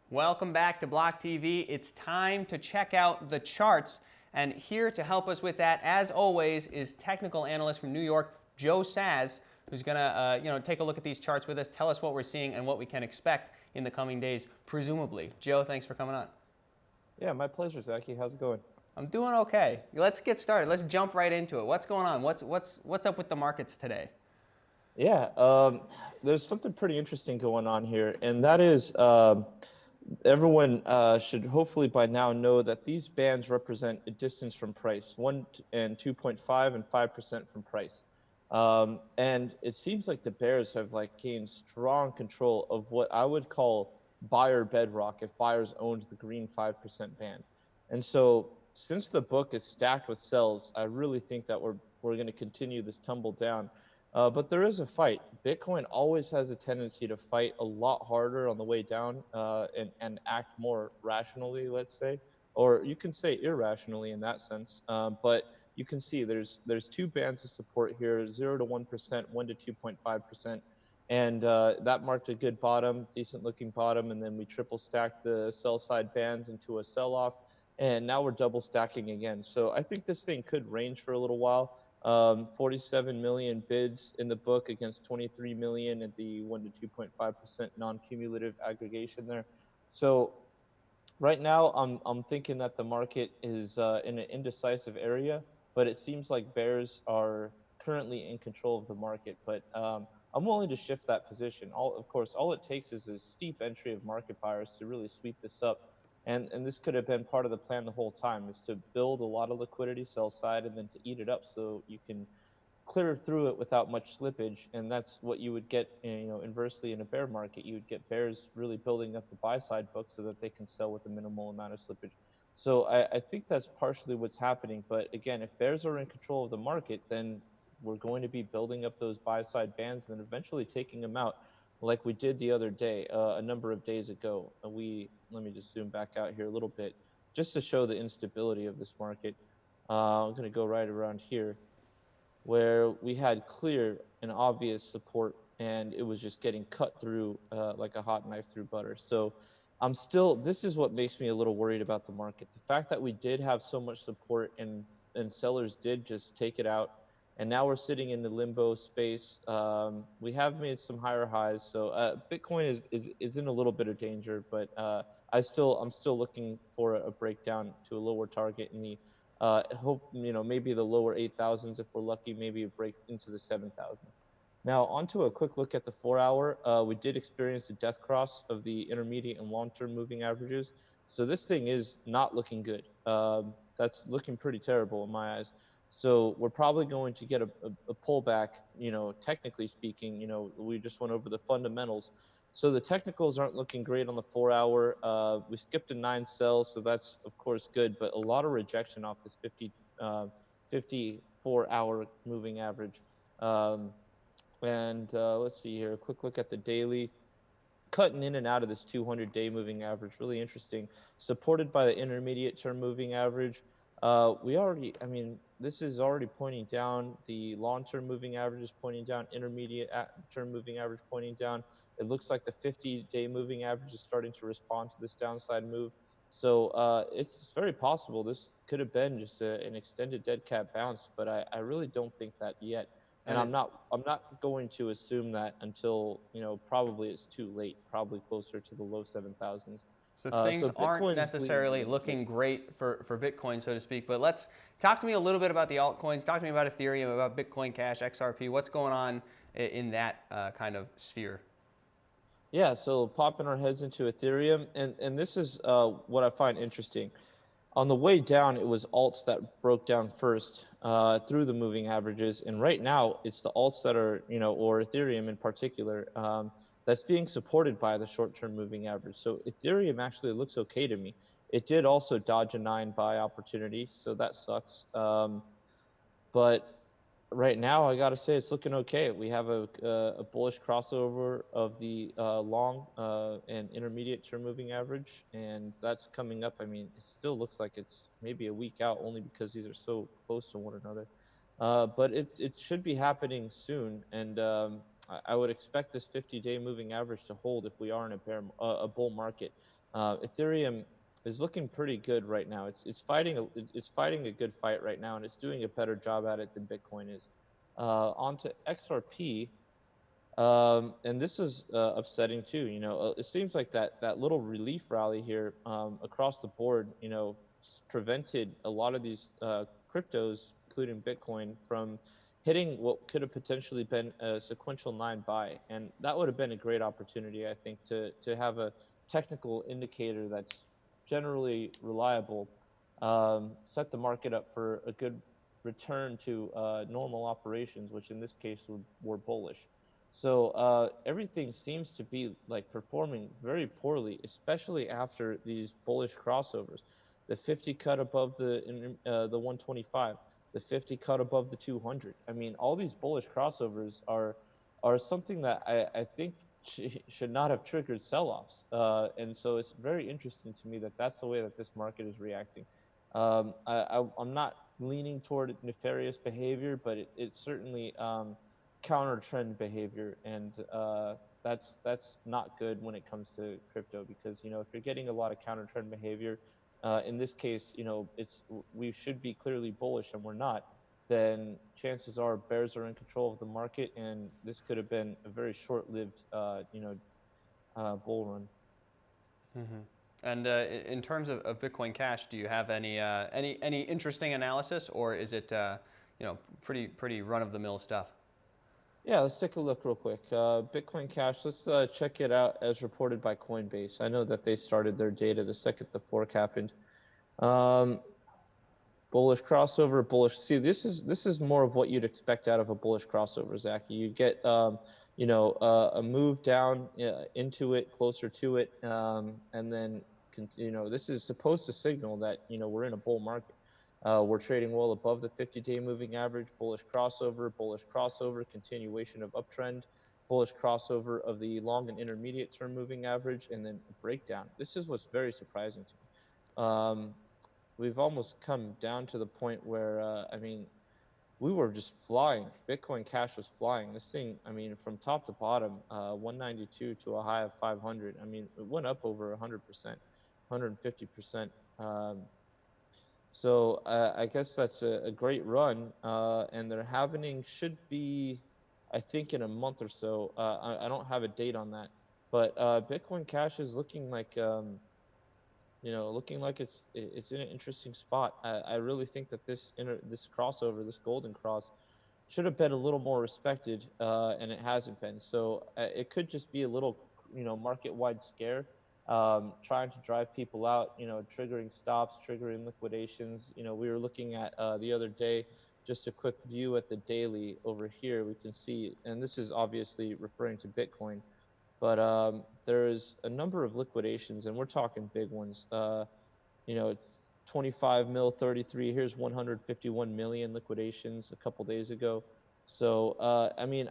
Welcome back to Block TV. It's time to check out the charts. And here to help us with that, as always, is technical analyst from New York, Joe Saz, who's going to take a look at these charts with us, tell us what we're seeing and what we can expect in the coming days, presumably. Joe, thanks for coming on. Yeah, my pleasure, Zachy. How's it going? I'm doing okay. Let's get started. Let's jump right into it. What's going on? What's up with the markets today? Yeah, there's something pretty interesting going on here, and that is everyone should hopefully by now know that these bands represent a distance from price, 1 and 2.5 and 5% from price. And it seems like the bears have gained strong control of what I would call buyer bedrock if buyers owned the green 5% band. And so since the book is stacked with sells, I really think that we're going to continue this tumble down. But there is a fight. Bitcoin always has a tendency to fight a lot harder on the way down and act more rationally, let's say, or you can say irrationally in that sense. But you can see there's two bands of support here: 0 to 1%, 1 to 2.5%, and that marked a good bottom, decent looking bottom, and then we triple stacked the sell side bands into a sell off, and now we're double stacking again. So I think this thing could range for a little while. 47 million bids in the book against 23 million at the 1 to 2.5% non-cumulative aggregation there. So right now I'm thinking that the market is in an indecisive area, but it seems like bears are currently in control of the market. But I'm willing to shift that position. Of course, all it takes is a steep entry of market buyers to really sweep this up. And this could have been part of the plan the whole time, is to build a lot of liquidity sell side and then to eat it up so you can clear through it without much slippage. And that's what you would get, inversely in a bear market. You would get bears really building up the buy side book so that they can sell with a minimal amount of slippage. So I think that's partially what's happening. But again, if bears are in control of the market, then we're going to be building up those buy side bands and then eventually taking them out, like we did the other day, a number of days ago. Let me just zoom back out here a little bit, just to show the instability of this market. I'm going to go right around here, where we had clear and obvious support, and it was just getting cut through like a hot knife through butter. So this is what makes me a little worried about the market. The fact that we did have so much support and sellers did just take it out, and now we're sitting in the limbo space. We have made some higher highs, so Bitcoin is in a little bit of danger, but I'm still looking for a breakdown to a lower target in the hope, maybe the lower 8,000s if we're lucky, maybe a break into the 7,000s. Now, onto a quick look at the 4-hour. We did experience a death cross of the intermediate and long-term moving averages. So this thing is not looking good. That's looking pretty terrible in my eyes. So we're probably going to get a pullback, technically speaking. We just went over the fundamentals. So the technicals aren't looking great on the 4-hour. We skipped a 9 sell, so that's of course good, but a lot of rejection off this 54-hour moving average. Let's see here, a quick look at the daily. Cutting in and out of this 200-day moving average, really interesting. Supported by the intermediate term moving average. This is already pointing down. The long-term moving average is pointing down. Intermediate term moving average pointing down. It looks like the 50-day moving average is starting to respond to this downside move. So it's very possible this could have been just an extended dead cat bounce, but I really don't think that yet. And I'm not going to assume that until, probably it's too late, probably closer to the low 7,000s. So things aren't necessarily looking great for Bitcoin, so to speak. But let's talk to me a little bit about the altcoins. Talk to me about Ethereum, about Bitcoin Cash, XRP. What's going on in that kind of sphere? Yeah, so popping our heads into Ethereum, and this is what I find interesting. On the way down, it was alts that broke down first through the moving averages, and right now it's the alts that are, or Ethereum in particular, that's being supported by the short-term moving average. So Ethereum actually looks okay to me. It did also dodge a 9 buy opportunity, so that sucks. But right now, I got to say it's looking okay. We have a bullish crossover of the long and intermediate term moving average, and that's coming up. I mean, it still looks like it's maybe a week out, only because these are so close to one another. But it should be happening soon, and I would expect this 50-day moving average to hold if we are in a bull market. Ethereum is looking pretty good right now. It's fighting a good fight right now, and it's doing a better job at it than Bitcoin is. Onto XRP, and this is upsetting too. It seems like that little relief rally here across the board, prevented a lot of these cryptos, including Bitcoin, from hitting what could have potentially been a sequential 9 buy, and that would have been a great opportunity, I think, to have a technical indicator that's generally reliable, set the market up for a good return to normal operations, which in this case were bullish. So everything seems to be like performing very poorly, especially after these bullish crossovers. The 50 cut above the 125, the 50 cut above the 200. I mean, all these bullish crossovers are something that I think should not have triggered sell-offs. And so it's very interesting to me that that's the way that this market is reacting. I'm not leaning toward nefarious behavior, but it's certainly counter trend behavior, and that's not good when it comes to crypto, because if you're getting a lot of counter trend behavior, in this case, we should be clearly bullish and we're not, then chances are bears are in control of the market, and this could have been a very short-lived bull run. Mm-hmm. And in terms of Bitcoin Cash, do you have any interesting analysis, or is it pretty run-of-the-mill stuff? Yeah, let's take a look real quick. Bitcoin Cash, let's check it out as reported by Coinbase. I know that they started their data the second the fork happened. Um, Bullish crossover, bullish. See, this is more of what you'd expect out of a bullish crossover, Zach. You get a move down into it, closer to it, and then this is supposed to signal that we're in a bull market. We're trading well above the 50-day moving average. Bullish crossover, continuation of uptrend. Bullish crossover of the long and intermediate term moving average, and then a breakdown. This is what's very surprising to me. We've almost come down to the point where I mean, we were just flying. Bitcoin Cash was flying. This thing, I mean, from top to bottom, 192 to a high of 500. I mean, it went up over 100%, 150%. So I guess that's a great run, and their halvening should be, I think, in a month or so. I don't have a date on that, but Bitcoin Cash is looking like looking like it's in an interesting spot. I really think that this crossover, this golden cross, should have been a little more respected, and it hasn't been. So it could just be a little, market-wide scare, trying to drive people out, triggering stops, triggering liquidations. We were looking at the other day, just a quick view at the daily over here. We can see, and this is obviously referring to Bitcoin, but there's a number of liquidations, and we're talking big ones. You know, 25 mil, 33. Here's 151 million liquidations a couple days ago. So, I mean,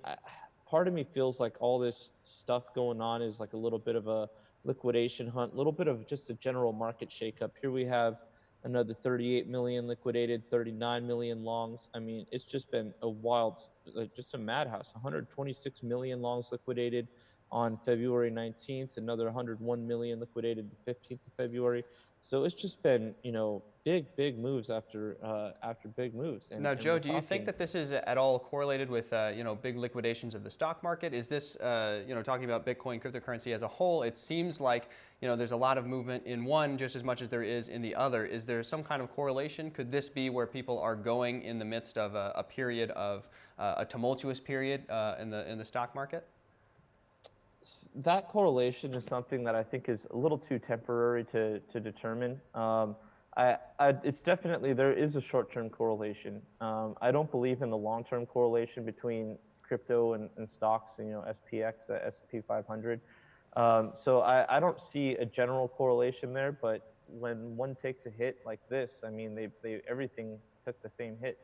part of me feels like all this stuff going on is like a little bit of a liquidation hunt, a little bit of just a general market shakeup. Here we have another 38 million liquidated, 39 million longs. I mean, it's just been a wild, just a madhouse. 126 million longs liquidated on February 19th, another 101 million liquidated the 15th of February. So it's just been, big moves after big moves, Now, and we're Joe, do you think talking. that this is at all correlated with big liquidations of the stock market? Is this talking about Bitcoin cryptocurrency as a whole? It seems like there's a lot of movement in one just as much as there is in the other. Is there some kind of correlation? Could this be where people are going in the midst of a period of a tumultuous period in the stock market? That correlation is something that I think is a little too temporary to determine. It's definitely, there is a short-term correlation. I don't believe in the long-term correlation between crypto and stocks, SPX, S&P 500. So I don't see a general correlation there, but when one takes a hit like this, I mean, everything took the same hit.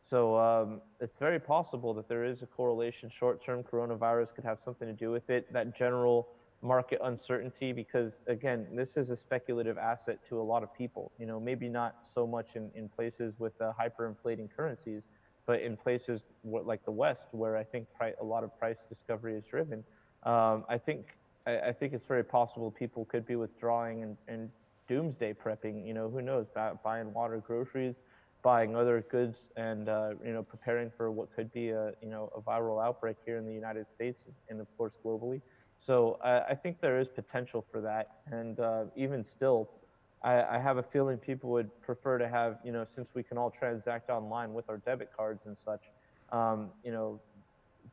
So it's very possible that there is a correlation. Short-term coronavirus could have something to do with it. That general market uncertainty, because again, this is a speculative asset to a lot of people. Maybe not so much in places with hyperinflating currencies, but in places like the West, where I think a lot of price discovery is driven. I think I think it's very possible people could be withdrawing and doomsday prepping. Who knows, buying water, groceries, buying other goods, and preparing for what could be a viral outbreak here in the United States and of course globally. So I think there is potential for that, and even still, I have a feeling people would prefer to have, since we can all transact online with our debit cards and such,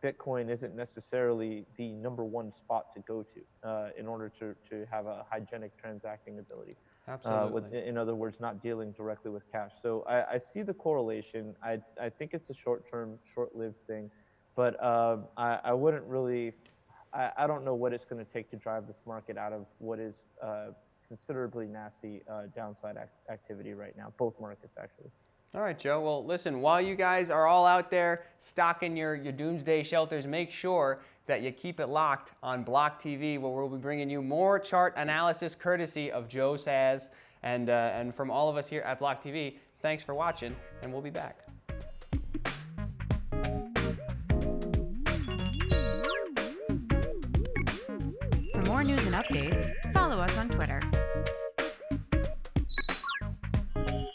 Bitcoin isn't necessarily the #1 spot to go to in order to have a hygienic transacting ability. Absolutely. In other words, not dealing directly with cash. So I see the correlation. I think it's a short-term, short-lived thing, but I wouldn't really. I don't know what it's going to take to drive this market out of what is considerably nasty downside activity right now. Both markets, actually. All right, Joe. Well, listen, while you guys are all out there stocking your doomsday shelters, make sure that you keep it locked on Block TV, where we'll be bringing you more chart analysis courtesy of Joe Saz. And from all of us here at Block TV, thanks for watching, and we'll be back. For more news and updates, follow us on Twitter.